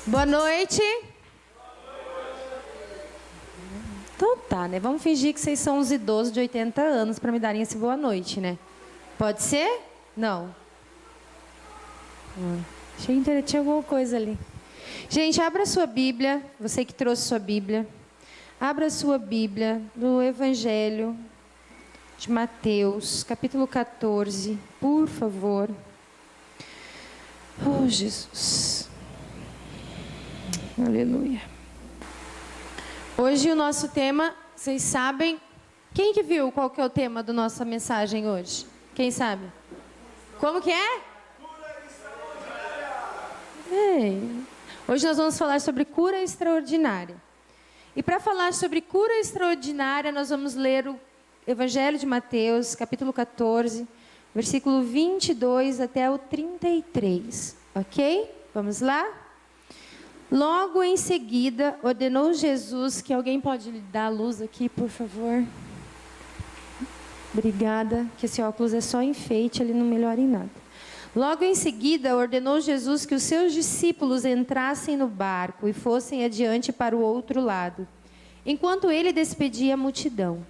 Boa noite. Então tá, né? Vamos fingir que vocês são uns idosos de 80 anos para me darem esse boa noite, né? Pode ser? Não. Achei interessante, tinha alguma coisa ali. Gente, abra a sua Bíblia, você que trouxe sua Bíblia. Abra a sua Bíblia no Evangelho de Mateus, capítulo 14, por favor. Oh, Jesus. Aleluia. Hoje o nosso tema, vocês sabem? Quem que viu qual que é o tema da nossa mensagem hoje? Quem sabe? Como que é? Hoje nós vamos falar sobre cura extraordinária. E para falar sobre cura extraordinária, nós vamos ler o Evangelho de Mateus, capítulo 14, versículo 22 até o 33. Ok? Vamos lá? Logo em seguida, ordenou Jesus que alguém pode lhe dar a luz aqui, por favor. Obrigada, que esse óculos é só enfeite, ele não melhora em nada. Logo em seguida, ordenou Jesus que os seus discípulos entrassem no barco e fossem adiante para o outro lado, enquanto ele despedia a multidão.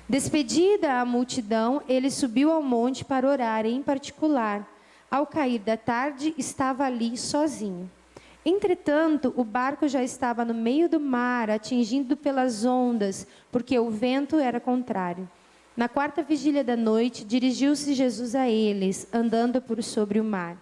Despedida a multidão, ele subiu ao monte para orar em particular. Ao cair da tarde, estava ali sozinho. Entretanto, o barco já estava no meio do mar, atingido pelas ondas, porque o vento era contrário. Na quarta vigília da noite, dirigiu-se Jesus a eles, andando por sobre o mar.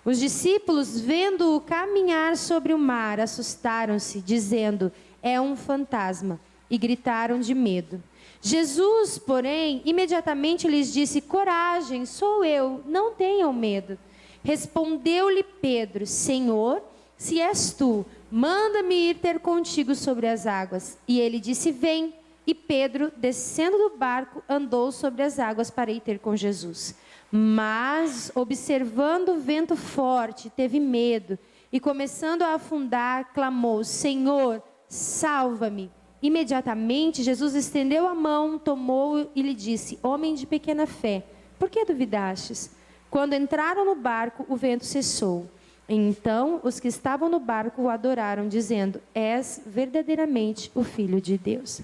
Os discípulos, vendo-o caminhar sobre o mar, assustaram-se, dizendo: "É um fantasma", e gritaram de medo. Jesus, porém, imediatamente lhes disse: "Coragem, sou eu, não tenham medo." Respondeu-lhe Pedro: "Senhor, se és tu, manda-me ir ter contigo sobre as águas." E ele disse: "Vem." E Pedro, descendo do barco, andou sobre as águas para ir ter com Jesus. Mas, observando o vento forte, teve medo e, começando a afundar, clamou: "Senhor, salva-me." Imediatamente, Jesus estendeu a mão, tomou-o e lhe disse: "Homem de pequena fé, por que duvidastes?" Quando entraram no barco, o vento cessou. Então, os que estavam no barco o adoraram, dizendo: "És verdadeiramente o Filho de Deus."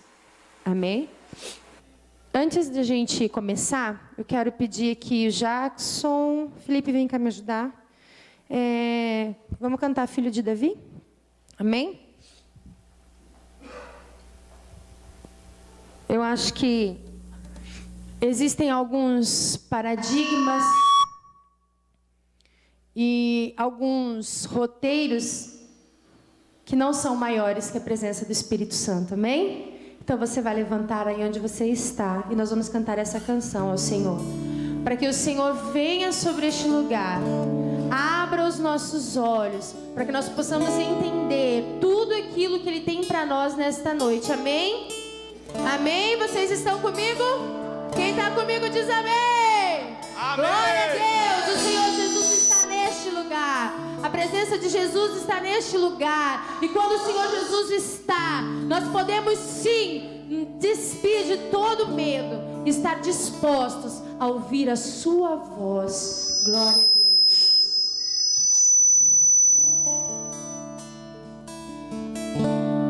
Amém? Antes de a gente começar, eu quero pedir aqui o Jackson. Felipe, vem cá me ajudar. Vamos cantar Filho de Davi? Amém? Eu acho que existem alguns paradigmas e alguns roteiros que não são maiores que a presença do Espírito Santo, amém? Então você vai levantar aí onde você está e nós vamos cantar essa canção ao Senhor, para que o Senhor venha sobre este lugar, abra os nossos olhos, para que nós possamos entender tudo aquilo que Ele tem para nós nesta noite, amém? Amém? Vocês estão comigo? Quem está comigo diz amém. Amém. Glória a Deus, o Senhor Jesus está neste lugar. A presença de Jesus está neste lugar. E quando o Senhor Jesus está, nós podemos sim despir de todo medo, estar dispostos a ouvir a sua voz. Glória a Deus.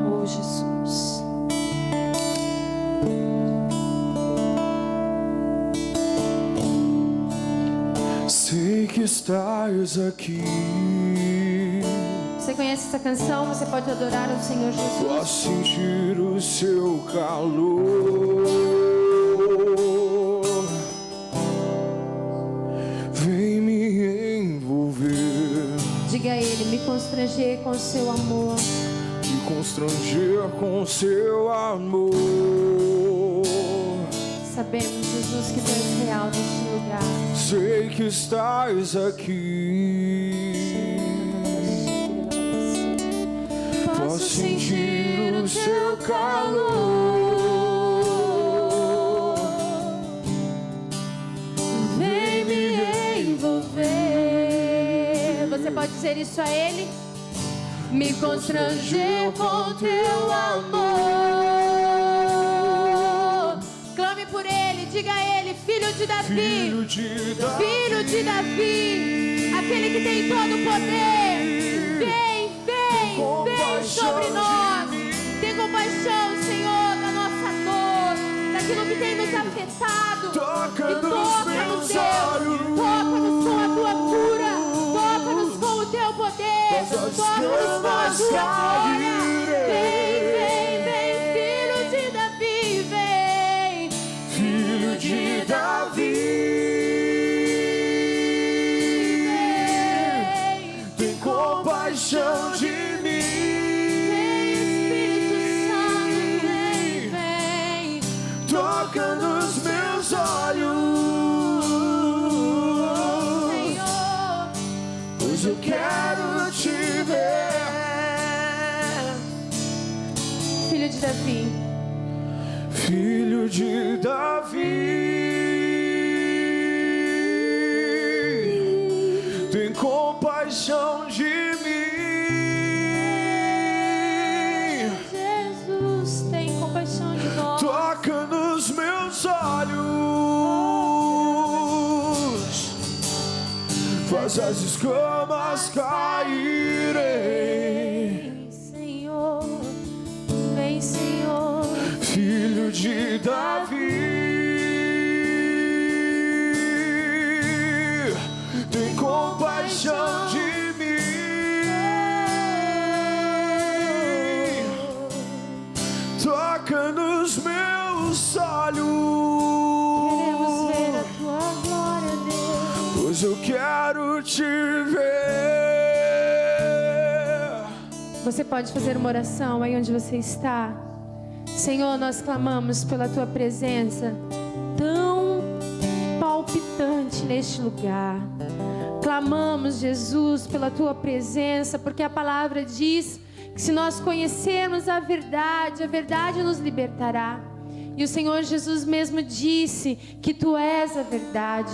Oh, Jesus. Sei que estás aqui. Você conhece essa canção? Você pode adorar ao Senhor Jesus. Posso sentir o seu calor. Vem me envolver. Diga a Ele: me constranger com o seu amor. Me constranger com o seu amor. Sabemos, Jesus, que Tu és real neste lugar. Sei que estás aqui. Posso sentir o seu calor. Vem me envolver. Você pode dizer isso a Ele? Me constranger com Teu amor. Clame por Ele, diga a Ele: filho de Davi, Filho de Davi, filho de Davi, aquele que tem todo o poder. Vem, vem, vem sobre nós. Tem compaixão, Senhor, da nossa dor, daquilo que tem nos afetado. toca E nos toca-nos, meus Deus. olhos, Toca-nos com a tua cura. Toca-nos com o teu poder. faz as Toca-nos com a escamas tua glória. caírem. Vem, vem, vem, filho de Davi, vem. Filho de Davi, Vem, tem compaixão de mim. Espírito Santo, vem, vem. Toca nos meus olhos, Senhor, pois eu quero te ver. filho de Davi, Filho de Davi, tem compaixão de mim. Jesus, tem compaixão de nós. Toca nos meus olhos, faz as escamas caírem. Vem, Senhor, vem, Senhor. Filho de Davi, tem compaixão de mim. Toca nos meus olhos, Queremos ver a tua glória, Deus. pois eu quero te ver. Você pode fazer uma oração aí onde você está. Senhor, nós clamamos pela tua presença tão palpitante neste lugar. Clamamos, Jesus, pela tua presença, porque a palavra diz que se nós conhecermos a verdade nos libertará. E o Senhor Jesus mesmo disse que tu és a verdade.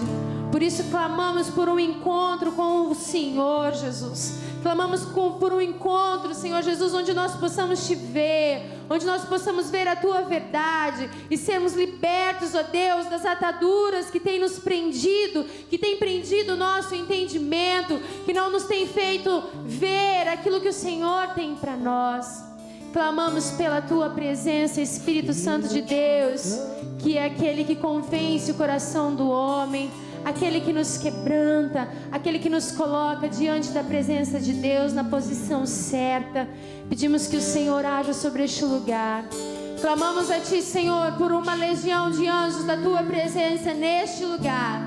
Por isso clamamos por um encontro com o Senhor Jesus. Clamamos por um encontro, Senhor Jesus, onde nós possamos te ver, onde nós possamos ver a tua verdade e sermos libertos, ó Deus, das ataduras que tem nos prendido, que tem prendido o nosso entendimento, que não nos tem feito ver aquilo que o Senhor tem para nós. Clamamos pela tua presença, Espírito Santo de Deus, que é aquele que convence o coração do homem, aquele que nos quebranta, aquele que nos coloca diante da presença de Deus na posição certa. Pedimos que o Senhor haja sobre este lugar. Clamamos a Ti, Senhor, por uma legião de anjos da Tua presença neste lugar,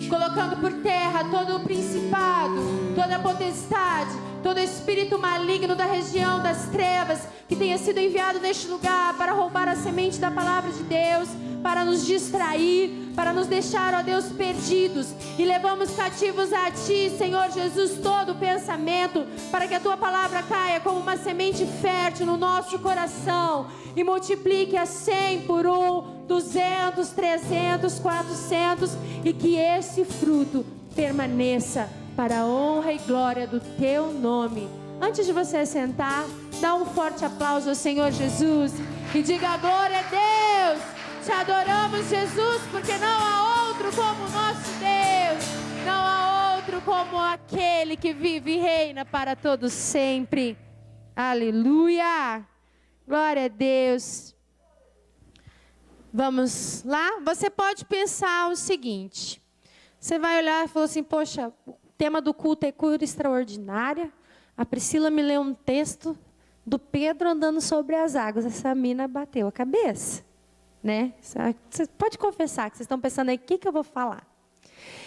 colocando por terra todo o principado, toda a potestade, todo espírito maligno da região das trevas que tenha sido enviado neste lugar para roubar a semente da palavra de Deus, para nos distrair, para nos deixar, ó Deus, perdidos. E levamos cativos a Ti, Senhor Jesus, todo o pensamento, para que a Tua palavra caia como uma semente fértil no nosso coração e multiplique a 100 por 1, 200, 300, 400, e que esse fruto permaneça para a honra e glória do Teu nome. Antes de você sentar, dá um forte aplauso ao Senhor Jesus e diga: glória a Deus. Te adoramos, Jesus, porque não há outro como o nosso Deus, não há outro como aquele que vive e reina para todos sempre. Aleluia, glória a Deus. Vamos lá? Você pode pensar o seguinte: você vai olhar e falar assim, poxa, o tema do culto é cura extraordinária. A Priscila me leu um texto do Pedro andando sobre as águas. Essa mina bateu a cabeça, né? Você pode confessar que vocês estão pensando aí, o que eu vou falar?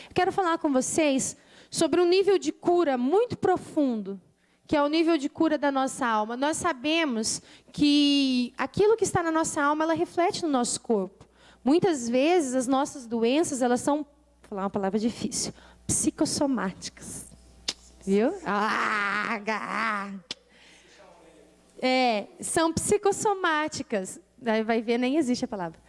Eu quero falar com vocês sobre um nível de cura muito profundo, que é o nível de cura da nossa alma. Nós sabemos que aquilo que está na nossa alma, ela reflete no nosso corpo. Muitas vezes, as nossas doenças, elas são, vou falar uma palavra difícil, psicossomáticas. Viu? São psicossomáticas. Vai ver, nem existe a palavra.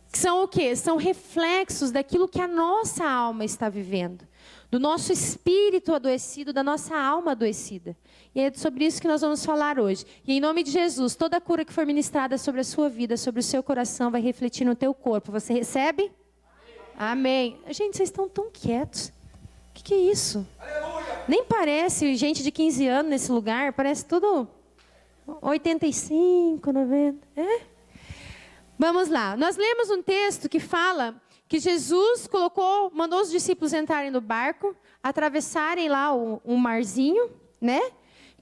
São o quê? São reflexos daquilo que a nossa alma está vivendo. Do nosso espírito adoecido, da nossa alma adoecida. E é sobre isso que nós vamos falar hoje. E em nome de Jesus, toda cura que for ministrada sobre a sua vida, sobre o seu coração, vai refletir no teu corpo. Você recebe? Amém. Gente, vocês estão tão quietos. O que é isso? Aleluia. Nem parece gente de 15 anos nesse lugar. Parece tudo 85, 90. É? Vamos lá. Nós lemos um texto que fala que Jesus mandou os discípulos entrarem no barco, atravessarem lá um marzinho, né?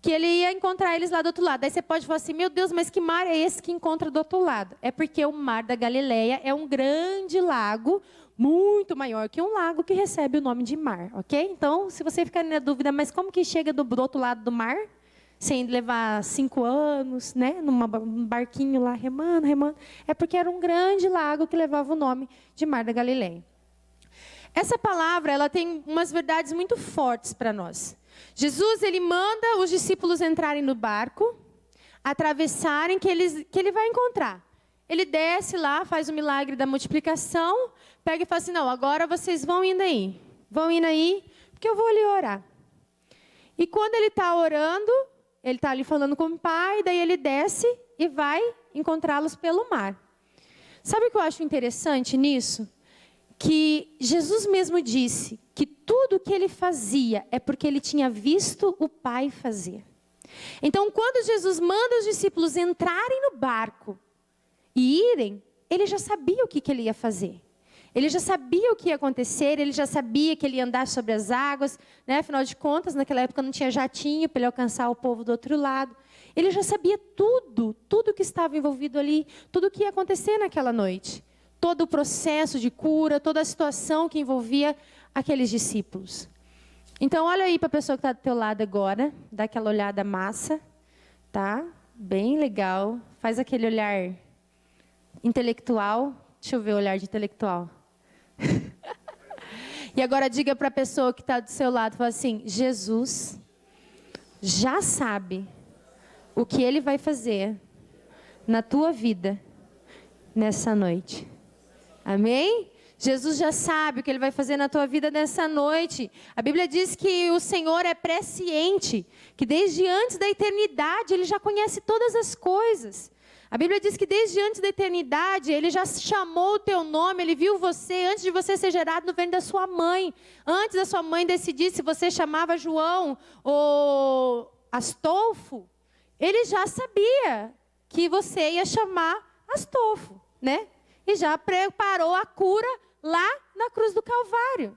Que ele ia encontrar eles lá do outro lado. Aí você pode falar assim, meu Deus, mas que mar é esse que encontra do outro lado? É porque o mar da Galileia é um grande lago, muito maior que um lago que recebe o nome de mar, ok? Então, se você ficar na dúvida, mas como que chega do outro lado do mar? Sem levar 5 anos, né? Num barquinho lá, remando. É porque era um grande lago que levava o nome de Mar da Galileia. Essa palavra, ela tem umas verdades muito fortes para nós. Jesus, ele manda os discípulos entrarem no barco, atravessarem, que ele vai encontrar. Ele desce lá, faz o milagre da multiplicação, pega e fala assim, não, agora vocês vão indo aí, porque eu vou ali orar. E quando ele está orando, ele está ali falando com o Pai, daí ele desce e vai encontrá-los pelo mar. Sabe o que eu acho interessante nisso? Que Jesus mesmo disse que tudo que ele fazia é porque ele tinha visto o Pai fazer. Então, quando Jesus manda os discípulos entrarem no barco e irem, ele já sabia o que ele ia fazer. Ele já sabia o que ia acontecer, ele já sabia que ele ia andar sobre as águas, né? Afinal de contas, naquela época não tinha jatinho para ele alcançar o povo do outro lado. Ele já sabia tudo que estava envolvido ali, tudo o que ia acontecer naquela noite. Todo o processo de cura, toda a situação que envolvia aqueles discípulos. Então, olha aí para a pessoa que está do teu lado agora, dá aquela olhada massa, tá? Bem legal. Faz aquele olhar intelectual. Deixa eu ver o olhar de intelectual. E agora diga para a pessoa que está do seu lado, fala assim, Jesus já sabe o que Ele vai fazer na tua vida nessa noite. Amém? Jesus já sabe o que Ele vai fazer na tua vida nessa noite. A Bíblia diz que o Senhor é presciente, que desde antes da eternidade Ele já conhece todas as coisas. A Bíblia diz que desde antes da eternidade, Ele já chamou o teu nome, Ele viu você antes de você ser gerado no ventre da sua mãe. Antes da sua mãe decidir se você chamava João ou Astolfo, Ele já sabia que você ia chamar Astolfo, né? E já preparou a cura lá na cruz do Calvário.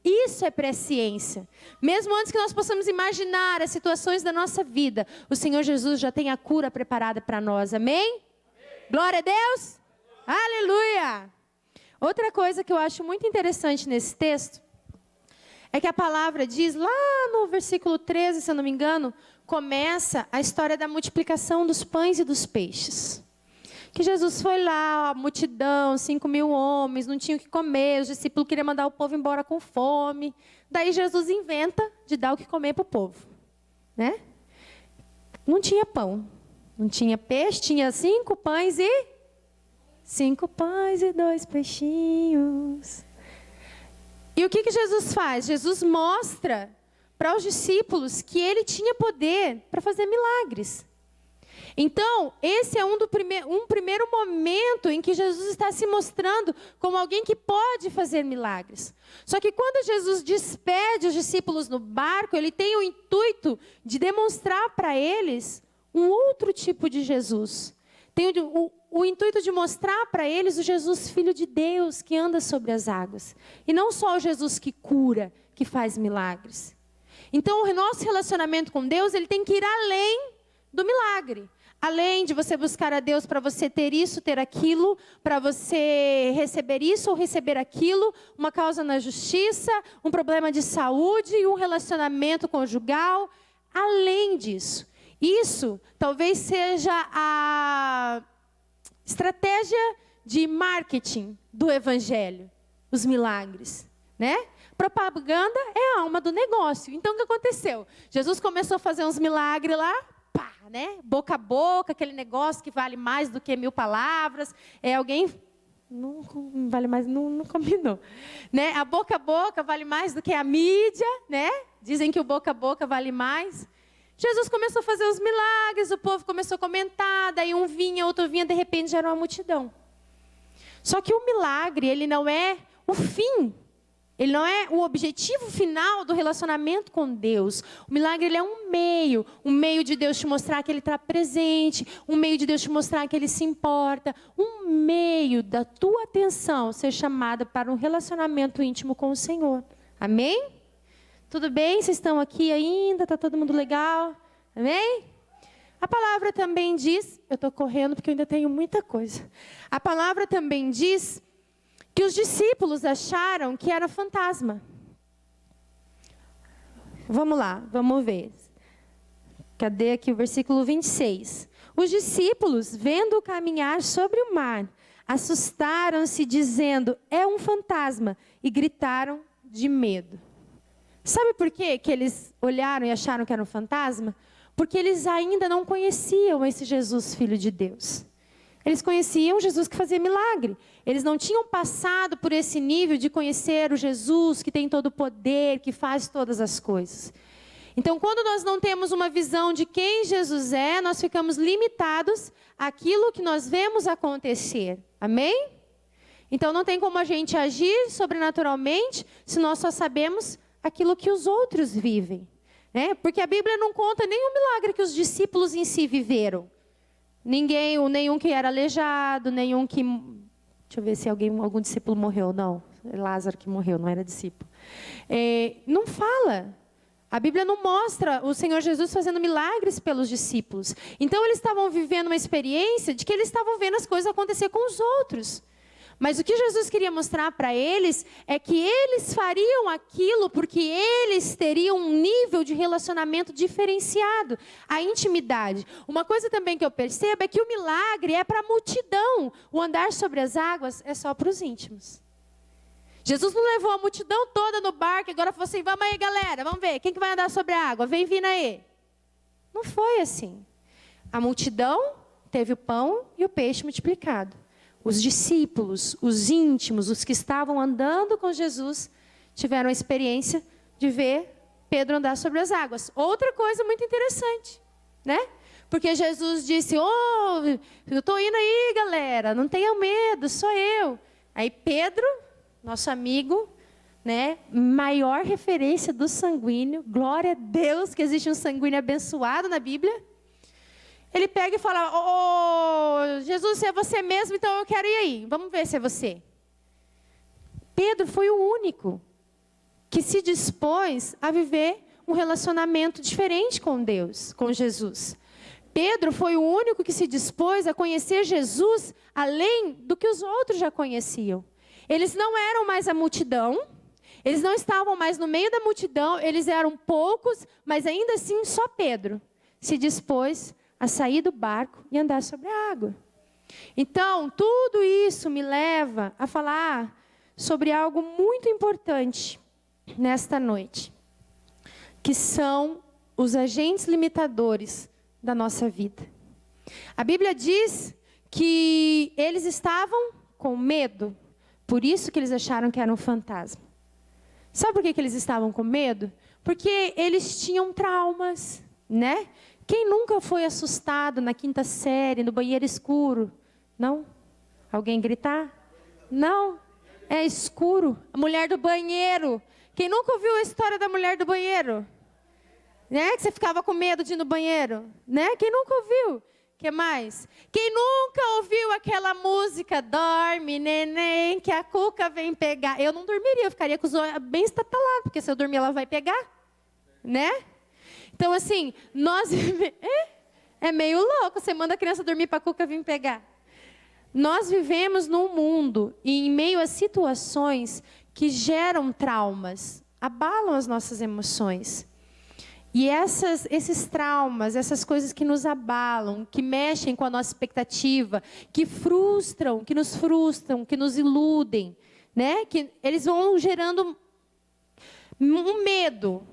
Isso é presciência. Mesmo antes que nós possamos imaginar as situações da nossa vida, o Senhor Jesus já tem a cura preparada para nós. Amém? Amém? Glória a Deus. Aleluia. Outra coisa que eu acho muito interessante nesse texto é que a palavra diz, lá no versículo 13, se eu não me engano, começa a história da multiplicação dos pães e dos peixes. Que Jesus foi lá, a multidão, 5.000 homens, não tinham o que comer, os discípulos queriam mandar o povo embora com fome. Daí Jesus inventa de dar o que comer para o povo, né? Não tinha pão, não tinha peixe, tinha 5 pães e 2 peixinhos. E o que Jesus faz? Jesus mostra para os discípulos que Ele tinha poder para fazer milagres. Então, esse é um primeiro momento em que Jesus está se mostrando como alguém que pode fazer milagres. Só que quando Jesus despede os discípulos no barco, Ele tem o intuito de demonstrar para eles um outro tipo de Jesus. Tem o intuito de mostrar para eles o Jesus Filho de Deus, que anda sobre as águas. E não só o Jesus que cura, que faz milagres. Então, o nosso relacionamento com Deus, ele tem que ir além do milagre. Além de você buscar a Deus para você ter isso, ter aquilo, para você receber isso ou receber aquilo, uma causa na justiça, um problema de saúde, um relacionamento conjugal. Além disso, isso talvez seja a estratégia de marketing do Evangelho, os milagres, né? Propaganda é a alma do negócio. Então, o que aconteceu? Jesus começou a fazer uns milagres lá, pá, né? Boca a boca, aquele negócio que vale mais do que 1000 palavras. Alguém não vale mais, não combinou, né? A boca vale mais do que a mídia, né? Dizem que o boca a boca vale mais. Jesus começou a fazer os milagres, o povo começou a comentar, daí um vinha, outro vinha, de repente já era uma multidão. Só que o milagre, ele não é o fim. Ele não é o objetivo final do relacionamento com Deus. O milagre ele é um meio de Deus te mostrar que Ele está presente, um meio de Deus te mostrar que Ele se importa, um meio da tua atenção ser chamada para um relacionamento íntimo com o Senhor. Amém? Tudo bem? Vocês estão aqui ainda? Está todo mundo legal? Amém? A palavra também diz, eu estou correndo porque eu ainda tenho muita coisa. A palavra também diz que os discípulos acharam que era fantasma. Vamos lá, vamos ver. Cadê aqui o versículo 26? Os discípulos, vendo-o caminhar sobre o mar, assustaram-se, dizendo, é um fantasma, e gritaram de medo. Sabe por quê que eles olharam e acharam que era um fantasma? Porque eles ainda não conheciam esse Jesus, Filho de Deus. Eles conheciam Jesus que fazia milagre. Eles não tinham passado por esse nível de conhecer o Jesus que tem todo o poder, que faz todas as coisas. Então, quando nós não temos uma visão de quem Jesus é, nós ficamos limitados àquilo que nós vemos acontecer. Amém? Então, não tem como a gente agir sobrenaturalmente se nós só sabemos aquilo que os outros vivem. Né? Porque a Bíblia não conta nenhum milagre que os discípulos em si viveram. Nenhum que era aleijado, nenhum que... Deixa eu ver se algum discípulo morreu. Não, é Lázaro que morreu, não era discípulo. Não fala. A Bíblia não mostra o Senhor Jesus fazendo milagres pelos discípulos. Então, eles estavam vivendo uma experiência de que eles estavam vendo as coisas acontecer com os outros. Mas o que Jesus queria mostrar para eles é que eles fariam aquilo porque eles teriam um nível de relacionamento diferenciado, a intimidade. Uma coisa também que eu percebo é que o milagre é para a multidão. O andar sobre as águas é só para os íntimos. Jesus não levou a multidão toda no barco e agora falou assim, vamos aí galera, vamos ver, quem que vai andar sobre a água? Vem vindo aí. Não foi assim. A multidão teve o pão e o peixe multiplicado. Os discípulos, os íntimos, os que estavam andando com Jesus, tiveram a experiência de ver Pedro andar sobre as águas. Outra coisa muito interessante, né? Porque Jesus disse, eu estou indo aí, galera, não tenham medo, sou eu. Aí Pedro, nosso amigo, né? Maior referência do sanguíneo, glória a Deus que existe um sanguíneo abençoado na Bíblia. Ele pega e fala, Jesus, se é você mesmo, então eu quero ir aí. Vamos ver se é você. Pedro foi o único que se dispôs a viver um relacionamento diferente com Deus, com Jesus. Pedro foi o único que se dispôs a conhecer Jesus além do que os outros já conheciam. Eles não eram mais a multidão, eles não estavam mais no meio da multidão, eles eram poucos, mas ainda assim só Pedro se dispôs a sair do barco e andar sobre a água. Então, tudo isso me leva a falar sobre algo muito importante nesta noite, que são os agentes limitadores da nossa vida. A Bíblia diz que eles estavam com medo, por isso que eles acharam que era um fantasma. Sabe por que eles estavam com medo? Porque eles tinham traumas, né? Quem nunca foi assustado na 5ª série, no banheiro escuro? Não? Alguém gritar? Não? É escuro. A mulher do banheiro. Quem nunca ouviu a história da mulher do banheiro? Né? Que você ficava com medo de ir no banheiro? Né? Quem nunca ouviu? Que mais? Quem nunca ouviu aquela música, dorme, neném, que a cuca vem pegar? Eu não dormiria, eu ficaria com os olhos bem estatalados, porque se eu dormir ela vai pegar. Né? Então, assim, é meio louco. Você manda a criança dormir para a cuca vir pegar. Nós vivemos num mundo e em meio a situações que geram traumas, abalam as nossas emoções. E esses traumas, essas coisas que nos abalam, que mexem com a nossa expectativa, que nos iludem, né? Que eles vão gerando um medo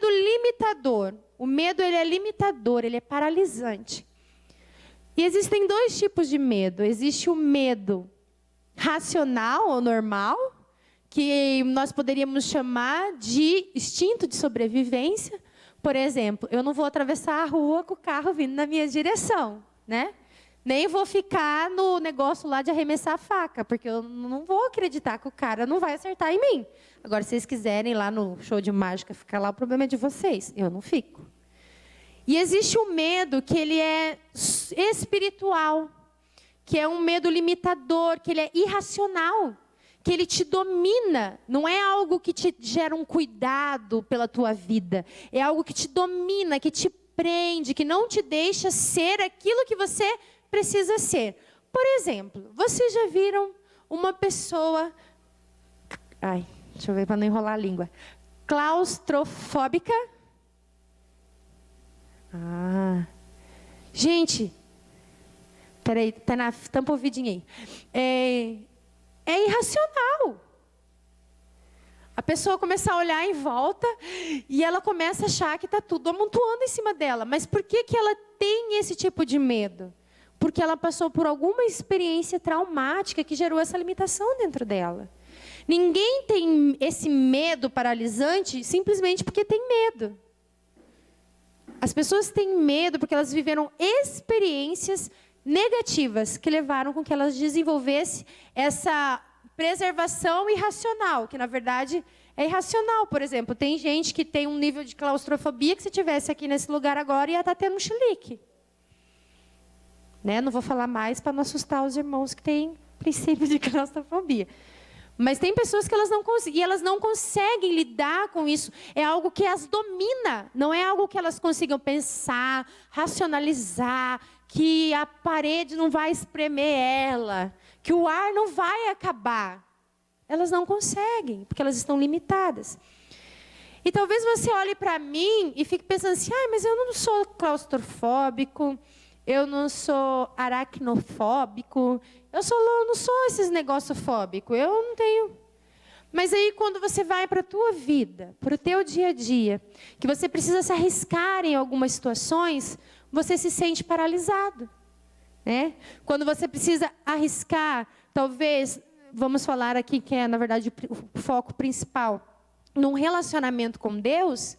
limitador. O medo, ele é limitador, ele é paralisante. E existem 2 tipos de medo. Existe o medo racional ou normal, que nós poderíamos chamar de instinto de sobrevivência. Por exemplo, eu não vou atravessar a rua com o carro vindo na minha direção, né? Nem vou ficar no negócio lá de arremessar a faca, porque eu não vou acreditar que o cara não vai acertar em mim. Agora, se vocês quiserem ir lá no show de mágica ficar lá, o problema é de vocês. Eu não fico. E existe um medo que ele é espiritual, que é um medo limitador, que ele é irracional, que ele te domina. Não é algo que te gera um cuidado pela tua vida. É algo que te domina, que te prende, que não te deixa ser aquilo que você precisa ser. Por exemplo, vocês já viram uma pessoa... deixa eu ver para não enrolar a língua. Claustrofóbica? Gente, peraí, tampa o ouvidinho aí. É irracional. A pessoa começa a olhar em volta e ela começa a achar que está tudo amontoando em cima dela. Mas por que ela tem esse tipo de medo? Porque ela passou por alguma experiência traumática que gerou essa limitação dentro dela. Ninguém tem esse medo paralisante simplesmente porque tem medo. As pessoas têm medo porque elas viveram experiências negativas que levaram com que elas desenvolvessem essa preservação irracional, que na verdade é irracional. Por exemplo, tem gente que tem um nível de claustrofobia que se estivesse aqui nesse lugar agora ia estar tendo um chilique. Né? Não vou falar mais para não assustar os irmãos que têm princípio de claustrofobia. Mas tem pessoas que elas não conseguem lidar com isso. É algo que as domina. Não é algo que elas consigam pensar, racionalizar, que a parede não vai espremer ela, que o ar não vai acabar. Elas não conseguem, porque elas estão limitadas. E talvez você olhe para mim e fique pensando assim, mas eu não sou claustrofóbico, eu não sou aracnofóbico, eu não sou esses negócios fóbicos, eu não tenho. Mas aí quando você vai para a tua vida, para o teu dia a dia, que você precisa se arriscar em algumas situações, você se sente paralisado. Né? Quando você precisa arriscar, talvez, vamos falar aqui que é na verdade o foco principal, num relacionamento com Deus,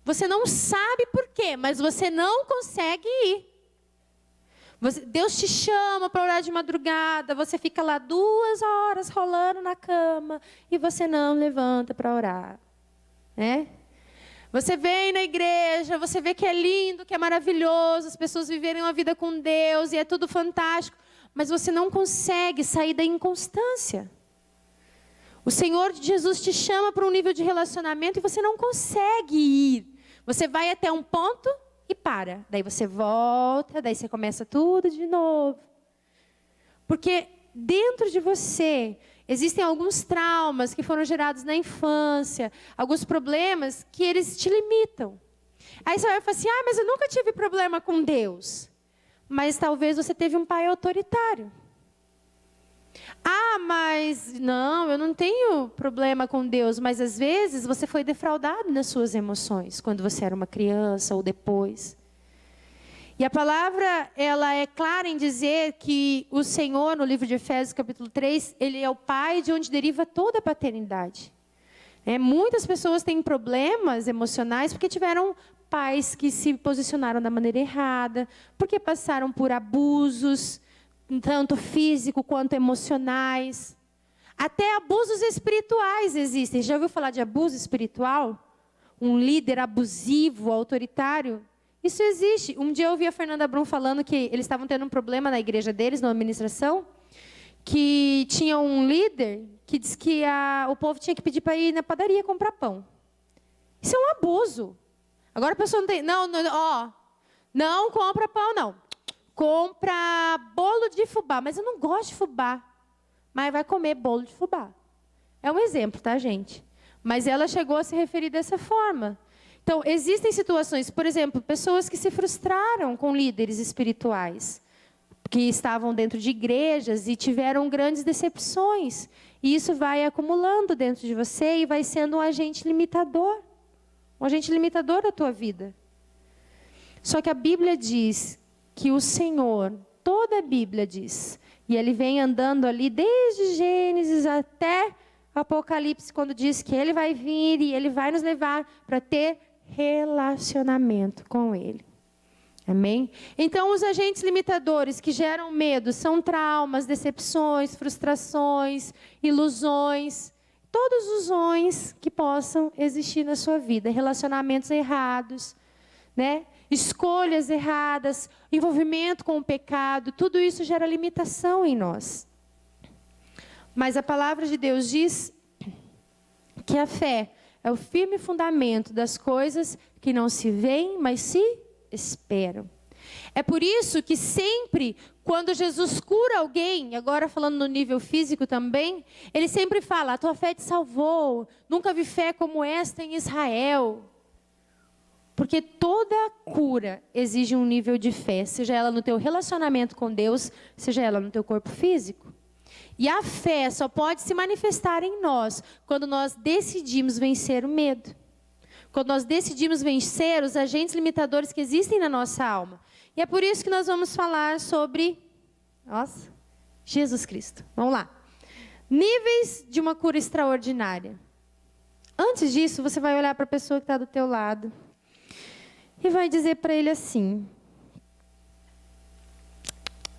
você não sabe por quê, mas você não consegue ir. Deus te chama para orar de madrugada, você fica lá 2 horas rolando na cama e você não levanta para orar. Né? Você vem na igreja, você vê que é lindo, que é maravilhoso, as pessoas viverem uma vida com Deus e é tudo fantástico, mas você não consegue sair da inconstância. O Senhor Jesus te chama para um nível de relacionamento e você não consegue ir. Você vai até um ponto e para. Daí você volta, daí você começa tudo de novo. Porque dentro de você existem alguns traumas que foram gerados na infância, alguns problemas que eles te limitam. Aí você vai falar assim, mas eu nunca tive problema com Deus. Mas talvez você teve um pai autoritário. Mas não, eu não tenho problema com Deus, mas às vezes você foi defraudado nas suas emoções, quando você era uma criança ou depois. E a palavra, ela é clara em dizer que o Senhor, no livro de Efésios, capítulo 3, Ele é o Pai de onde deriva toda a paternidade. Muitas pessoas têm problemas emocionais porque tiveram pais que se posicionaram da maneira errada, porque passaram por abusos, tanto físico quanto emocionais. Até abusos espirituais existem. Já ouviu falar de abuso espiritual? Um líder abusivo, autoritário? Isso existe. Um dia eu ouvi a Fernanda Brum falando que eles estavam tendo um problema na igreja deles, na administração, que tinha um líder que disse que o povo tinha que pedir para ir na padaria comprar pão. Isso é um abuso. Agora a pessoa não tem... Não compra pão, não. Compra bolo de fubá. Mas eu não gosto de fubá. Mas vai comer bolo de fubá. É um exemplo, tá, gente? Mas ela chegou a se referir dessa forma. Então, existem situações, por exemplo, pessoas que se frustraram com líderes espirituais, que estavam dentro de igrejas e tiveram grandes decepções. E isso vai acumulando dentro de você e vai sendo um agente limitador. Um agente limitador da tua vida. Só que a Bíblia diz que o Senhor, toda a Bíblia diz, e Ele vem andando ali desde Gênesis até Apocalipse, quando diz que Ele vai vir e Ele vai nos levar para ter relacionamento com Ele. Amém? Então, os agentes limitadores que geram medo são traumas, decepções, frustrações, ilusões, todos os zões que possam existir na sua vida, relacionamentos errados, né? Escolhas erradas, envolvimento com o pecado, tudo isso gera limitação em nós. Mas a palavra de Deus diz que a fé é o firme fundamento das coisas que não se veem, mas se esperam. É por isso que sempre, quando Jesus cura alguém, agora falando no nível físico também, ele sempre fala: a tua fé te salvou, nunca vi fé como esta em Israel. Porque toda cura exige um nível de fé, seja ela no teu relacionamento com Deus, seja ela no teu corpo físico. E a fé só pode se manifestar em nós quando nós decidimos vencer o medo. Quando nós decidimos vencer os agentes limitadores que existem na nossa alma. E é por isso que nós vamos falar sobre, Jesus Cristo. Vamos lá. Níveis de uma cura extraordinária. Antes disso, você vai olhar para a pessoa que está do teu lado e vai dizer para ele assim: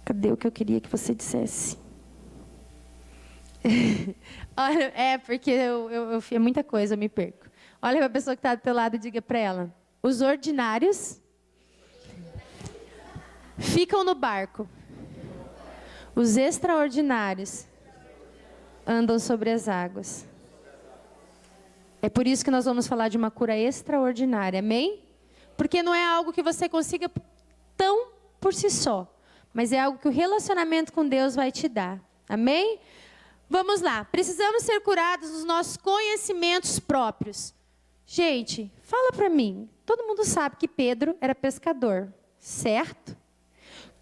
cadê o que eu queria que você dissesse? Olha, porque é muita coisa, eu me perco. Olha para a pessoa que está do teu lado e diga para ela: os ordinários ficam no barco, os extraordinários andam sobre as águas. É por isso que nós vamos falar de uma cura extraordinária, amém? Porque não é algo que você consiga tão por si só, mas é algo que o relacionamento com Deus vai te dar, amém? Vamos lá, precisamos ser curados nos nossos conhecimentos próprios. Gente, fala para mim, todo mundo sabe que Pedro era pescador, certo?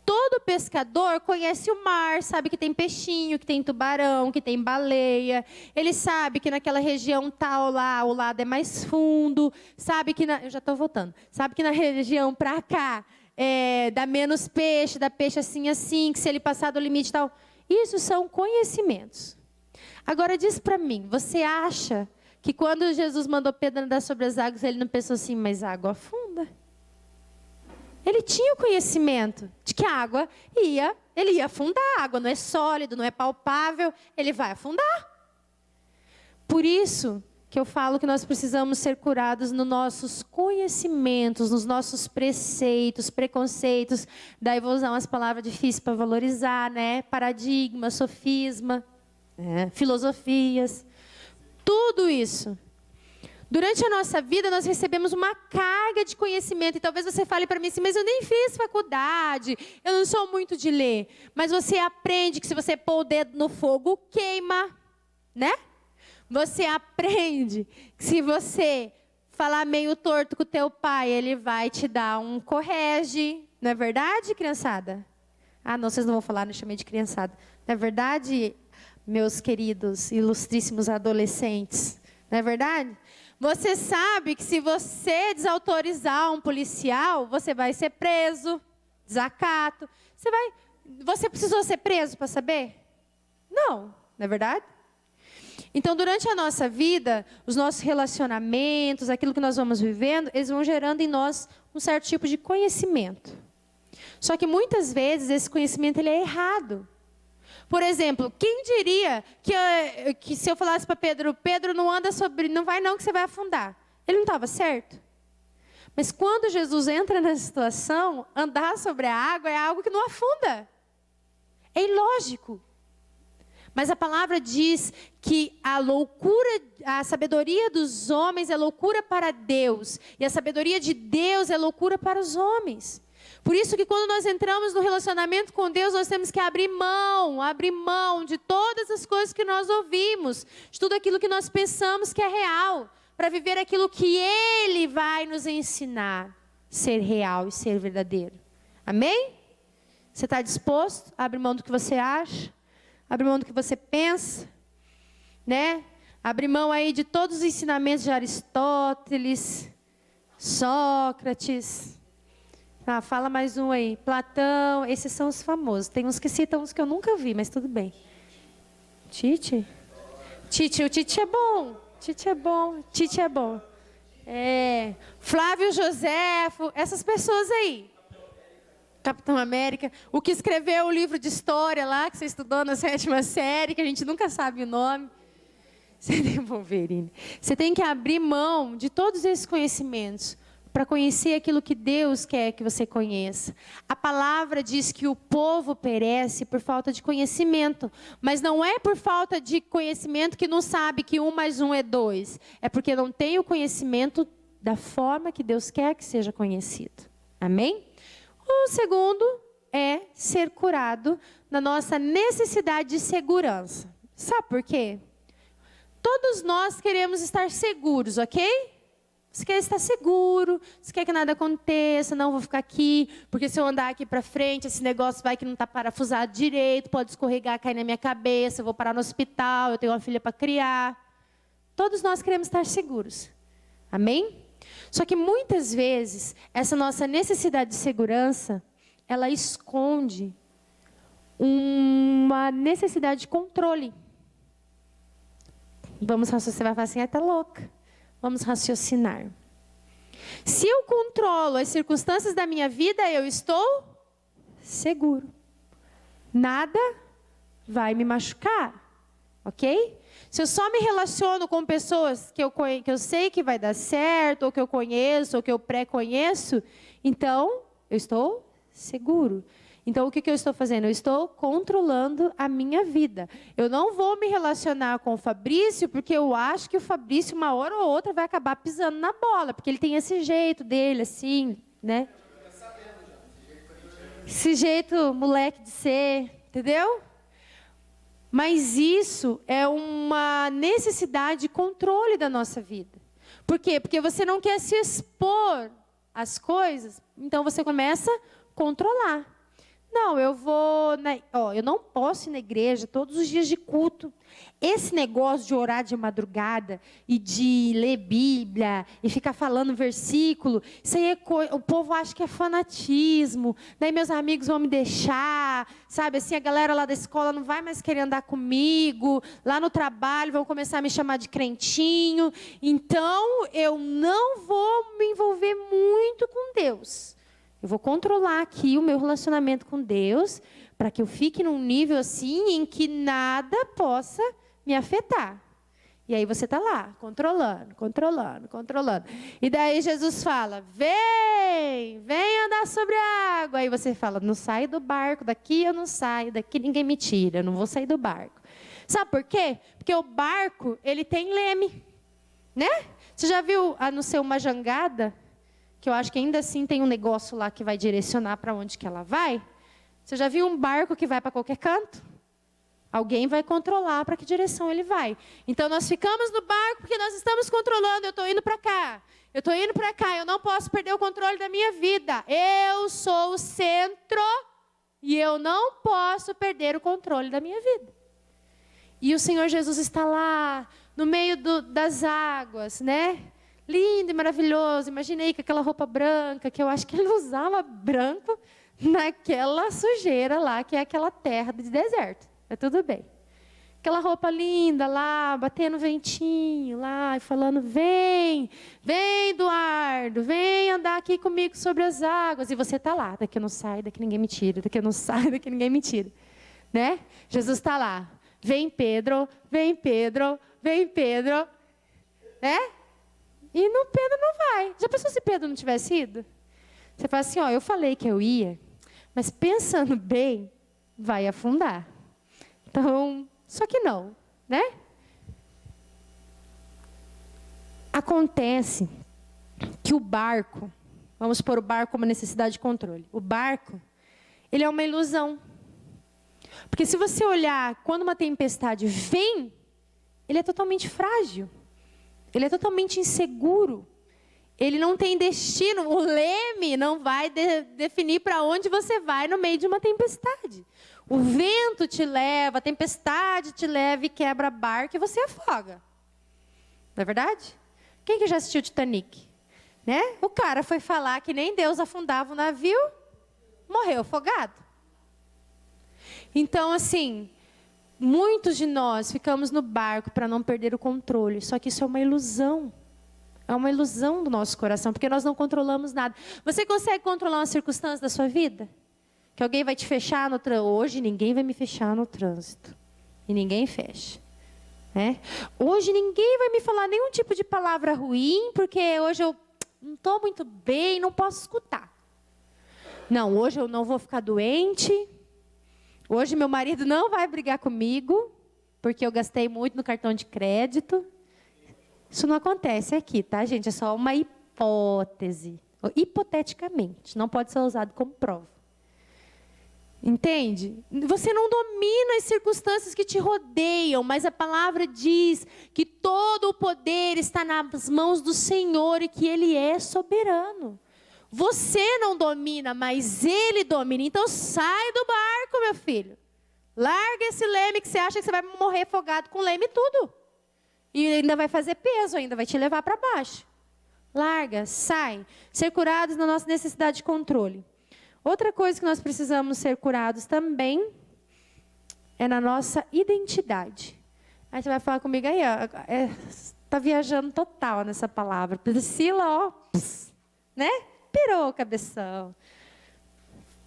Todo pescador conhece o mar, sabe que tem peixinho, que tem tubarão, que tem baleia. Ele sabe que naquela região tal lá, o lado é mais fundo. Sabe que eu já estou voltando. Sabe que na região para cá dá menos peixe, dá peixe assim, assim, que se ele passar do limite tal. Isso são conhecimentos. Agora diz para mim, você acha que quando Jesus mandou Pedro andar sobre as águas, ele não pensou assim, mas a água afunda? Ele tinha o conhecimento de que a água ele ia afundar. A água não é sólido, não é palpável, ele vai afundar. Por isso que eu falo que nós precisamos ser curados nos nossos conhecimentos, nos nossos preceitos, preconceitos. Daí vou usar umas palavras difíceis para valorizar, né? Paradigma, sofisma, filosofias, tudo isso. Durante a nossa vida, nós recebemos uma carga de conhecimento. E talvez você fale para mim assim, mas eu nem fiz faculdade, eu não sou muito de ler. Mas você aprende que se você pôr o dedo no fogo, queima, né? Você aprende que se você falar meio torto com o teu pai, ele vai te dar um corrige. Não é verdade, criançada? Ah, não, vocês não vão falar, não chamei de criançada. Não é verdade, meus queridos, ilustríssimos adolescentes? Não é verdade? Você sabe que se você desautorizar um policial, você vai ser preso, desacato. Você precisou ser preso para saber? Não é verdade? Então, durante a nossa vida, os nossos relacionamentos, aquilo que nós vamos vivendo, eles vão gerando em nós um certo tipo de conhecimento. Só que muitas vezes esse conhecimento ele é errado. Por exemplo, quem diria que se eu falasse para Pedro, Pedro não vai não que você vai afundar. Ele não estava certo? Mas quando Jesus entra nessa situação, andar sobre a água é algo que não afunda. É ilógico. Mas a palavra diz que a sabedoria dos homens é loucura para Deus. E a sabedoria de Deus é loucura para os homens. Por isso que quando nós entramos no relacionamento com Deus, nós temos que abrir mão de todas as coisas que nós ouvimos, de tudo aquilo que nós pensamos que é real, para viver aquilo que Ele vai nos ensinar, ser real e ser verdadeiro. Amém? Você está disposto a abrir mão do que você acha? Abrir mão do que você pensa? Né? Abrir mão aí de todos os ensinamentos de Aristóteles, Sócrates. Fala mais um aí. Platão, esses são os famosos. Tem uns que citam uns que eu nunca vi, mas tudo bem. Tite, o Tite é bom. Tite é bom. Flávio Joséfo, essas pessoas aí. Capitão América, o que escreveu o livro de história lá, que você estudou na 7ª série, que a gente nunca sabe o nome. Você tem Wolverine. Você tem que abrir mão de todos esses conhecimentos para conhecer aquilo que Deus quer que você conheça. A palavra diz que o povo perece por falta de conhecimento, mas não é por falta de conhecimento que não sabe que 1 mais 1 é 2. É porque não tem o conhecimento da forma que Deus quer que seja conhecido. Amém? O segundo é ser curado na nossa necessidade de segurança. Sabe por quê? Todos nós queremos estar seguros, ok? Você quer estar seguro, você quer que nada aconteça, não vou ficar aqui, porque se eu andar aqui para frente, esse negócio vai que não está parafusado direito, pode escorregar, cair na minha cabeça, eu vou parar no hospital, eu tenho uma filha para criar. Todos nós queremos estar seguros. Amém? Só que muitas vezes, essa nossa necessidade de segurança, ela esconde uma necessidade de controle. Você vai falar assim, tá louca. Vamos raciocinar. Se eu controlo as circunstâncias da minha vida, eu estou seguro. Nada vai me machucar, ok? Se eu só me relaciono com pessoas que eu sei que vai dar certo, ou que eu conheço, ou que eu pré-conheço, então eu estou seguro. Então, o que eu estou fazendo? Eu estou controlando a minha vida. Eu não vou me relacionar com o Fabrício, porque eu acho que o Fabrício, uma hora ou outra, vai acabar pisando na bola, porque ele tem esse jeito dele, assim, né? Esse jeito, moleque de ser, entendeu? Mas isso é uma necessidade de controle da nossa vida. Por quê? Porque você não quer se expor às coisas, então você começa a controlar. Não, eu não posso ir na igreja todos os dias de culto. Esse negócio de orar de madrugada e de ler Bíblia e ficar falando versículo, isso aí o povo acha que é fanatismo. Daí meus amigos vão me deixar, sabe? Assim, a galera lá da escola não vai mais querer andar comigo. Lá no trabalho vão começar a me chamar de crentinho. Então, eu não vou me envolver muito com Deus. Eu vou controlar aqui o meu relacionamento com Deus para que eu fique num nível assim em que nada possa me afetar. E aí você está lá, controlando. E daí Jesus fala, vem andar sobre a água. Aí você fala, não sai do barco, daqui eu não saio, daqui ninguém me tira, eu não vou sair do barco. Sabe por quê? Porque o barco, ele tem leme, né? Você já viu no seu uma jangada? Que eu acho que ainda assim tem um negócio lá que vai direcionar para onde que ela vai. Você já viu um barco que vai para qualquer canto? Alguém vai controlar para que direção ele vai. Então, nós ficamos no barco porque nós estamos controlando. Eu estou indo para cá. Eu não posso perder o controle da minha vida. Eu sou o centro e eu não posso perder o controle da minha vida. E o Senhor Jesus está lá, no meio das águas, né? Lindo e maravilhoso. Imaginei com aquela roupa branca, que eu acho que ele usava branco naquela sujeira lá, que é aquela terra de deserto. Mas tudo bem. Aquela roupa linda lá, batendo ventinho lá, e falando, vem, Eduardo, vem andar aqui comigo sobre as águas. E você está lá, daqui eu não saio, daqui ninguém me tira, daqui eu não saio, daqui ninguém me tira. Né? Jesus está lá, vem Pedro, né? E no Pedro não vai. Já pensou se Pedro não tivesse ido? Você fala assim, eu falei que eu ia, mas pensando bem, vai afundar. Então, só que não, né? Acontece que o barco, vamos pôr o barco como necessidade de controle. O barco, ele é uma ilusão. Porque se você olhar, quando uma tempestade vem, ele é totalmente frágil. Ele é totalmente inseguro. Ele não tem destino. O leme não vai definir para onde você vai no meio de uma tempestade. O vento te leva, a tempestade te leva e quebra a barca e você afoga. Não é verdade? Quem que já assistiu Titanic? Né? O cara foi falar que nem Deus afundava o navio, morreu afogado. Então, assim, muitos de nós ficamos no barco para não perder o controle. Só que isso é uma ilusão. É uma ilusão do nosso coração, porque nós não controlamos nada. Você consegue controlar uma circunstância da sua vida? Que alguém vai te fechar no trânsito. Hoje ninguém vai me fechar no trânsito. E ninguém fecha. Né? Hoje ninguém vai me falar nenhum tipo de palavra ruim, porque hoje eu não estou muito bem, não posso escutar. Não, hoje eu não vou ficar doente. Hoje meu marido não vai brigar comigo, porque eu gastei muito no cartão de crédito. Isso não acontece aqui, tá, gente? É só uma hipótese. Hipoteticamente, não pode ser usado como prova. Entende? Você não domina as circunstâncias que te rodeiam, mas a palavra diz que todo o poder está nas mãos do Senhor e que Ele é soberano. Você não domina, mas Ele domina. Então sai do barco, meu filho. Larga esse leme que você acha que você vai morrer afogado com leme e tudo. E ainda vai fazer peso, ainda vai te levar para baixo. Larga, sai. Ser curados na nossa necessidade de controle. Outra coisa que nós precisamos ser curados também é na nossa identidade. Aí você vai falar comigo aí, ó, tá viajando total nessa palavra. Priscila, ó, né? Pirou o cabeção.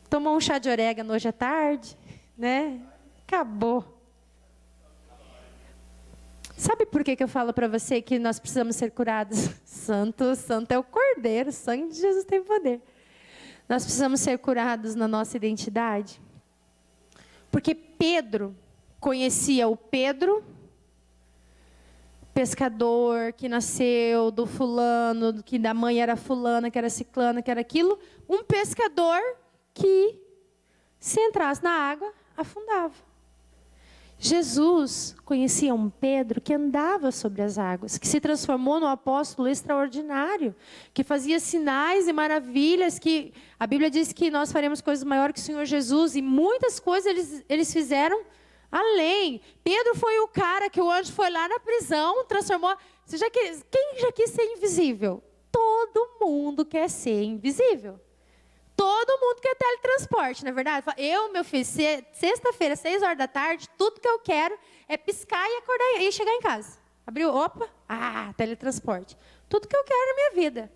Tomou um chá de orégano hoje à tarde, né? Acabou. Sabe por que eu falo para você que nós precisamos ser curados? Santo é o Cordeiro, o sangue de Jesus tem poder. Nós precisamos ser curados na nossa identidade. Porque Pedro conhecia o Pedro, pescador, que nasceu do fulano, que da mãe era fulana, que era ciclana, que era aquilo. Um pescador que, se entrasse na água, afundava. Jesus conhecia um Pedro que andava sobre as águas, que se transformou num apóstolo extraordinário, que fazia sinais e maravilhas, que a Bíblia diz que nós faremos coisas maiores que o Senhor Jesus, e muitas coisas eles fizeram além. Pedro foi o cara que o anjo foi lá na prisão, transformou. Quem já quis ser invisível? Todo mundo quer ser invisível. Todo mundo quer teletransporte, não é verdade? Eu, meu filho, sexta-feira, 6 horas da tarde, tudo que eu quero é piscar e acordar e chegar em casa. Abriu, opa, teletransporte. Tudo que eu quero na minha vida.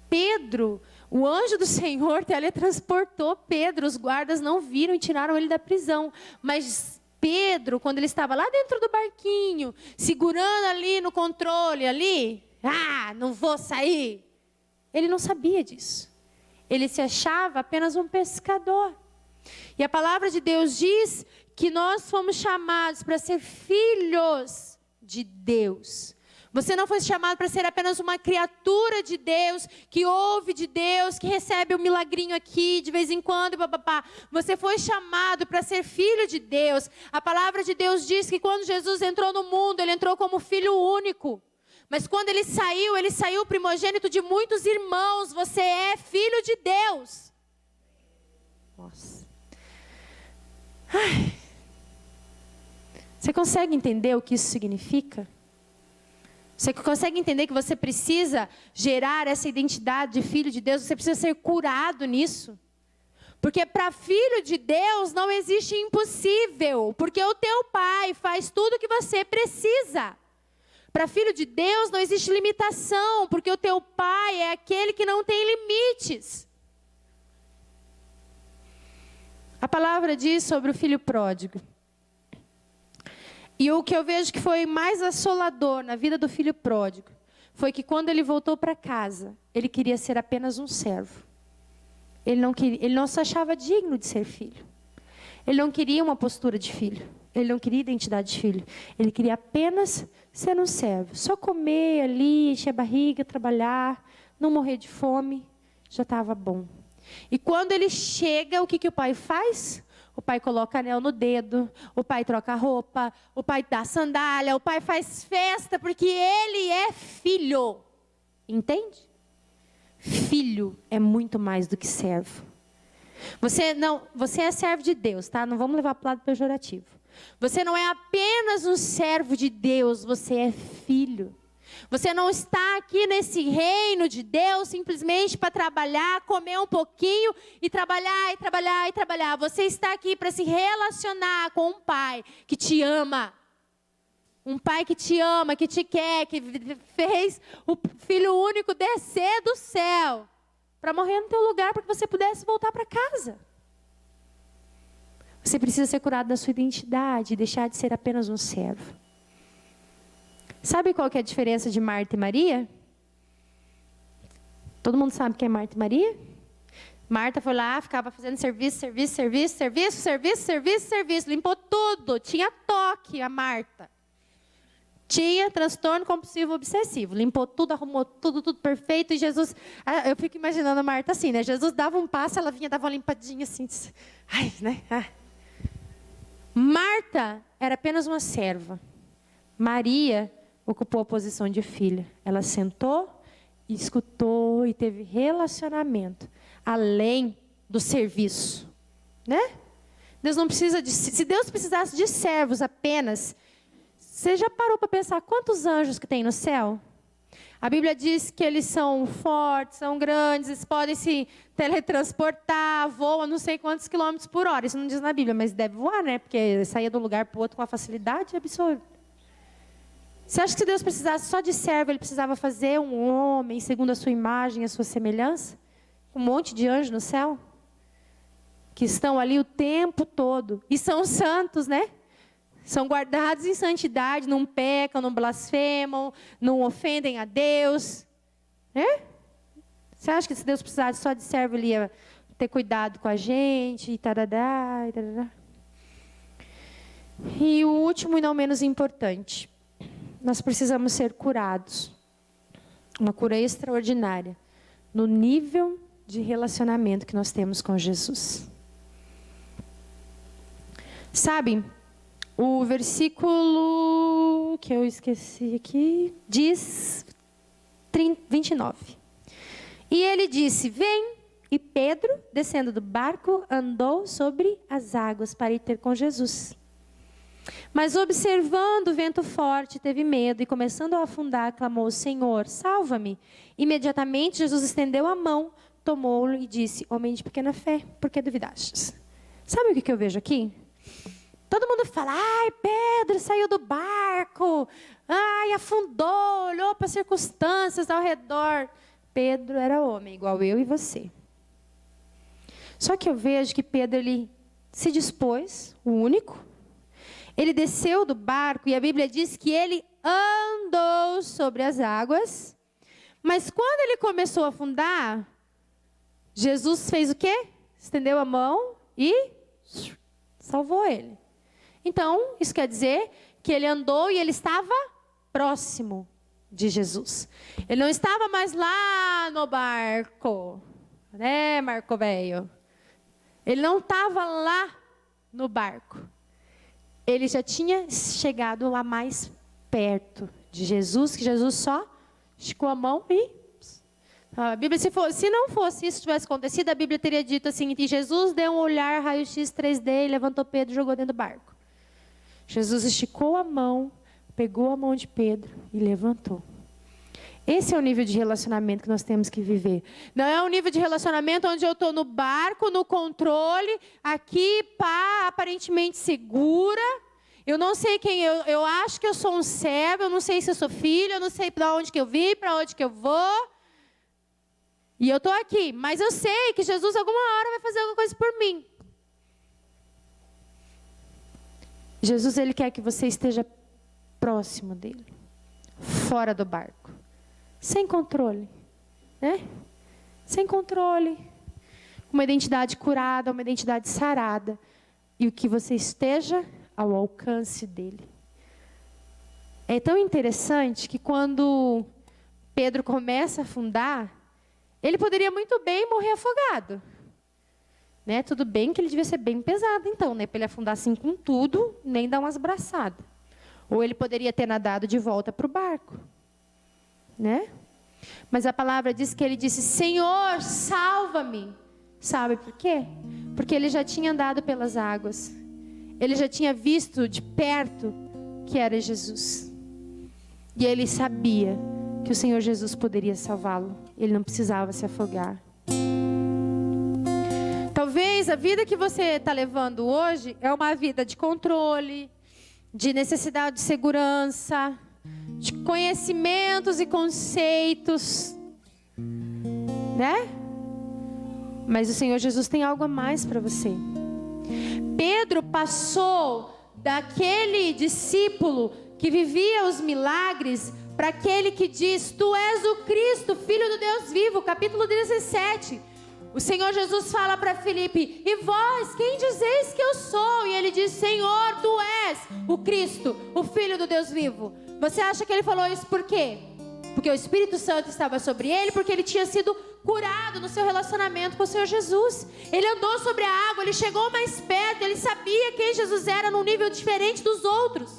Pedro, o anjo do Senhor teletransportou Pedro. Os guardas não viram e tiraram ele da prisão. Mas Pedro, quando ele estava lá dentro do barquinho, segurando ali no controle, não vou sair. Ele não sabia disso. Ele se achava apenas um pescador. E a palavra de Deus diz que nós fomos chamados para ser filhos de Deus. Você não foi chamado para ser apenas uma criatura de Deus, que ouve de Deus, que recebe um milagrinho aqui de vez em quando, papapá. Você foi chamado para ser filho de Deus. A palavra de Deus diz que quando Jesus entrou no mundo, Ele entrou como filho único. Mas quando Ele saiu primogênito de muitos irmãos. Você é filho de Deus. Nossa. Você consegue entender o que isso significa? Você consegue entender que você precisa gerar essa identidade de filho de Deus? Você precisa ser curado nisso. Porque para filho de Deus não existe impossível. Porque o teu pai faz tudo o que você precisa. Para filho de Deus não existe limitação, porque o teu pai é aquele que não tem limites. A palavra diz sobre o filho pródigo. E o que eu vejo que foi mais assolador na vida do filho pródigo, foi que quando ele voltou para casa, ele queria ser apenas um servo. Ele não se achava digno de ser filho. Ele não queria uma postura de filho. Ele não queria identidade de filho. Ele queria apenas ser um servo. Só comer ali, encher a barriga, trabalhar, não morrer de fome. Já estava bom. E quando ele chega, o que o pai faz? O pai coloca anel no dedo. O pai troca roupa. O pai dá sandália. O pai faz festa porque ele é filho. Entende? Filho é muito mais do que servo. Você é servo de Deus, tá? Não vamos levar para o lado pejorativo. Você não é apenas um servo de Deus, você é filho. Você não está aqui nesse reino de Deus simplesmente para trabalhar, comer um pouquinho e trabalhar, e trabalhar, e trabalhar. Você está aqui para se relacionar com um pai que te ama. Um pai que te ama, que te quer, que fez o Filho único descer do céu para morrer no teu lugar, para que você pudesse voltar para casa. Você precisa ser curado da sua identidade, deixar de ser apenas um servo. Sabe qual que é a diferença de Marta e Maria? Todo mundo sabe quem é Marta e Maria? Marta foi lá, ficava fazendo serviço, limpou tudo, tinha toque a Marta. Tinha transtorno compulsivo obsessivo, limpou tudo, arrumou tudo perfeito. E Jesus, eu fico imaginando a Marta assim, né? Jesus dava um passo, ela vinha, dava uma limpadinha assim. Ai, né? Marta era apenas uma serva. Maria ocupou a posição de filha. Ela sentou, escutou e teve relacionamento, além do serviço, né? Deus não precisa de... Se Deus precisasse de servos apenas, você já parou para pensar quantos anjos que tem no céu? A Bíblia diz que eles são fortes, são grandes, eles podem se teletransportar, voam não sei quantos quilômetros por hora. Isso não diz na Bíblia, mas deve voar, né? Porque saía de um lugar para o outro com uma facilidade absurda. Você acha que se Deus precisasse só de servo, Ele precisava fazer um homem segundo a sua imagem, a sua semelhança? Um monte de anjos no céu? Que estão ali o tempo todo. E são santos, né? São guardados em santidade, não pecam, não blasfemam, não ofendem a Deus. Né? Você acha que se Deus precisasse só de servo, Ele ia ter cuidado com a gente? E tarará, e tarará. E o último e não menos importante. Nós precisamos ser curados. Uma cura extraordinária. No nível de relacionamento que nós temos com Jesus. Sabe, o versículo que eu esqueci aqui, diz 29. E ele disse, vem. E Pedro, descendo do barco, andou sobre as águas para ir ter com Jesus. Mas observando o vento forte, teve medo e começando a afundar, clamou, Senhor, salva-me. Imediatamente Jesus estendeu a mão, tomou-o e disse, homem de pequena fé, por que duvidastes? Sabe o que eu vejo aqui? Todo mundo fala, ai, Pedro saiu do barco, ai, afundou, olhou para as circunstâncias ao redor. Pedro era homem, igual eu e você. Só que eu vejo que Pedro, ele se dispôs, o único. Ele desceu do barco e a Bíblia diz que ele andou sobre as águas. Mas quando ele começou a afundar, Jesus fez o quê? Estendeu a mão e salvou ele. Então, isso quer dizer que ele andou e ele estava próximo de Jesus. Ele não estava mais lá no barco, né, Marco Velho? Ele não estava lá no barco. Ele já tinha chegado lá mais perto de Jesus, que Jesus só esticou a mão e... A Bíblia, se não fosse isso tivesse acontecido, a Bíblia teria dito assim, que Jesus deu um olhar raio-x 3D, levantou Pedro e jogou dentro do barco. Jesus esticou a mão, pegou a mão de Pedro e levantou. Esse é o nível de relacionamento que nós temos que viver. Não é um nível de relacionamento onde eu estou no barco, no controle, aqui, pá, aparentemente segura. Eu não sei quem eu acho que eu sou um servo, eu não sei se eu sou filho, eu não sei para onde que eu vim, para onde que eu vou. E eu estou aqui, mas eu sei que Jesus alguma hora vai fazer alguma coisa por mim. Jesus, Ele quer que você esteja próximo dEle, fora do barco, sem controle, né? Sem controle, uma identidade curada, uma identidade sarada, e o que você esteja ao alcance dEle. É tão interessante que quando Pedro começa a afundar, ele poderia muito bem morrer afogado. Né? Tudo bem que ele devia ser bem pesado, então, né? Para ele afundar assim com tudo, nem dar umas braçadas. Ou ele poderia ter nadado de volta para o barco. Né? Mas a palavra diz que ele disse, Senhor, salva-me. Sabe por quê? Porque ele já tinha andado pelas águas. Ele já tinha visto de perto que era Jesus. E ele sabia que o Senhor Jesus poderia salvá-lo. Ele não precisava se afogar. Talvez a vida que você está levando hoje é uma vida de controle, de necessidade de segurança, de conhecimentos e conceitos, né? Mas o Senhor Jesus tem algo a mais para você. Pedro passou daquele discípulo que vivia os milagres para aquele que diz: tu és o Cristo, Filho do Deus vivo. Capítulo 17. O Senhor Jesus fala para Filipe: e vós, quem dizeis que eu sou? E ele diz: Senhor, tu és o Cristo, o Filho do Deus vivo. Você acha que ele falou isso por quê? Porque o Espírito Santo estava sobre ele, porque ele tinha sido curado no seu relacionamento com o Senhor Jesus. Ele andou sobre a água, ele chegou mais perto, ele sabia quem Jesus era num nível diferente dos outros.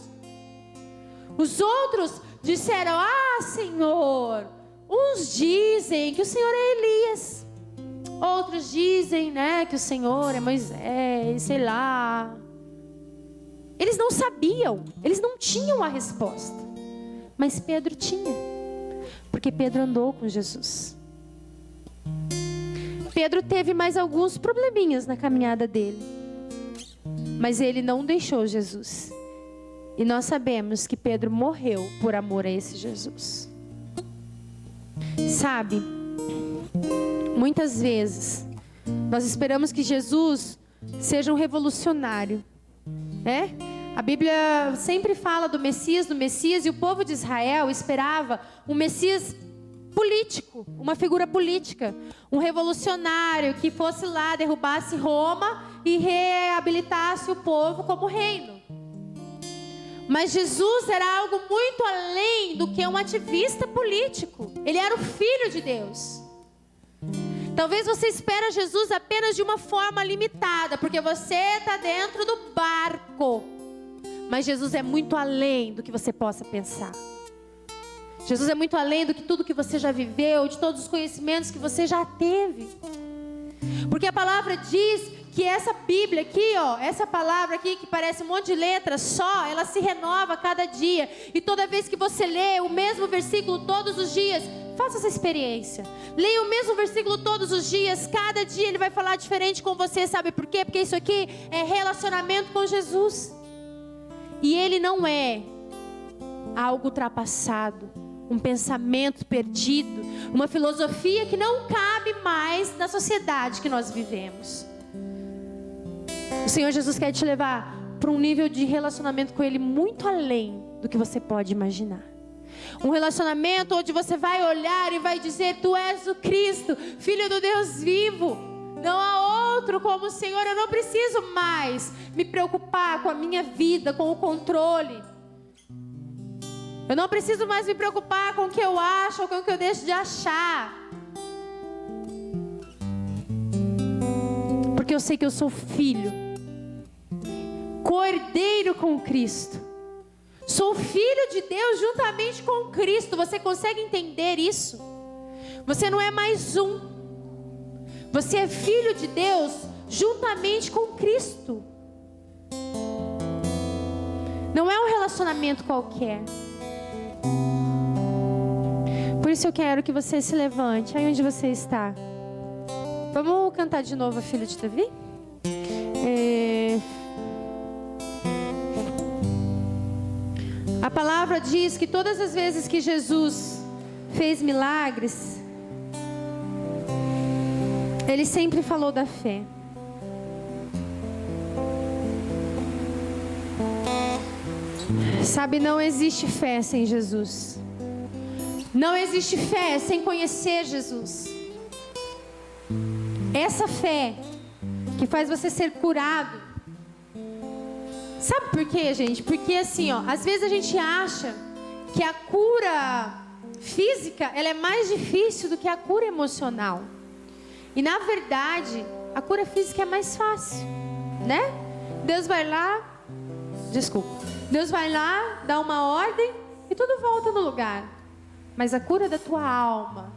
Os outros disseram: ah, Senhor, uns dizem que o Senhor é Elias, outros dizem, né, que o Senhor é Moisés, sei lá. Eles não sabiam, eles não tinham a resposta. Mas Pedro tinha, porque Pedro andou com Jesus. Pedro teve mais alguns probleminhas na caminhada dele, mas ele não deixou Jesus. E nós sabemos que Pedro morreu por amor a esse Jesus. Sabe, muitas vezes nós esperamos que Jesus seja um revolucionário, né? A Bíblia sempre fala do Messias, e o povo de Israel esperava um Messias político, uma figura política, um revolucionário que fosse lá, derrubasse Roma e reabilitasse o povo como reino. Mas Jesus era algo muito além do que um ativista político. Ele era o Filho de Deus. Talvez você espere Jesus apenas de uma forma limitada, porque você está dentro do barco. Mas Jesus é muito além do que você possa pensar. Jesus é muito além do que tudo que você já viveu, de todos os conhecimentos que você já teve. Porque a palavra diz que essa Bíblia aqui, ó, essa palavra aqui que parece um monte de letras só, ela se renova a cada dia. E toda vez que você lê o mesmo versículo todos os dias, faça essa experiência. Leia o mesmo versículo todos os dias, cada dia ele vai falar diferente com você, sabe por quê? Porque isso aqui é relacionamento com Jesus. E ele não é algo ultrapassado, um pensamento perdido, uma filosofia que não cabe mais na sociedade que nós vivemos. O Senhor Jesus quer te levar para um nível de relacionamento com Ele muito além do que você pode imaginar. Um relacionamento onde você vai olhar e vai dizer: tu és o Cristo, Filho do Deus vivo. Não há outro como o Senhor. Eu não preciso mais me preocupar com a minha vida, com o controle. Eu não preciso mais me preocupar com o que eu acho ou com o que eu deixo de achar. Porque eu sei que eu sou filho, cordeiro com Cristo. Sou filho de Deus juntamente com Cristo. Você consegue entender isso? Você não é mais um. Você é filho de Deus juntamente com Cristo. Não é um relacionamento qualquer. Por isso eu quero que você se levante aí onde você está. Vamos cantar de novo a Filho de Davi? A palavra diz que todas as vezes que Jesus fez milagres, Ele sempre falou da fé. Sabe, não existe fé sem Jesus. Não existe fé sem conhecer Jesus. Essa fé que faz você ser curado. Sabe por quê, gente? Porque assim, ó, às vezes a gente acha que a cura física, ela é mais difícil do que a cura emocional. E na verdade, a cura física é mais fácil, né? Deus vai lá, Deus vai lá, dá uma ordem e tudo volta no lugar. Mas a cura da tua alma,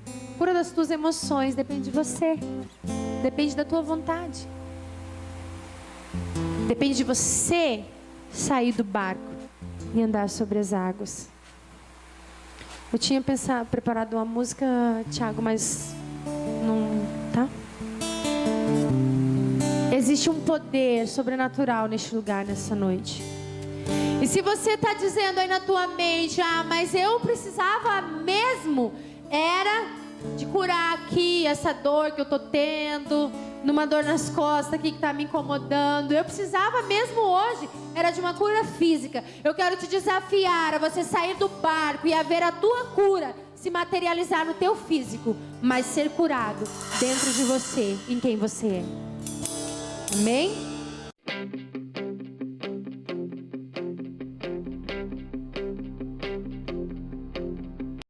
a cura das tuas emoções depende de você. Depende da tua vontade. Depende de você sair do barco e andar sobre as águas. Eu tinha preparado uma música, Thiago, mas não, tá? Existe um poder sobrenatural neste lugar, nessa noite. E se você está dizendo aí na tua mente: ah, mas eu precisava mesmo era de curar aqui essa dor que eu tô tendo, numa dor nas costas aqui que tá me incomodando. Eu precisava mesmo hoje, era de uma cura física. Eu quero te desafiar a você sair do barco e a ver a tua cura se materializar no teu físico, mas ser curado dentro de você, em quem você é. Amém?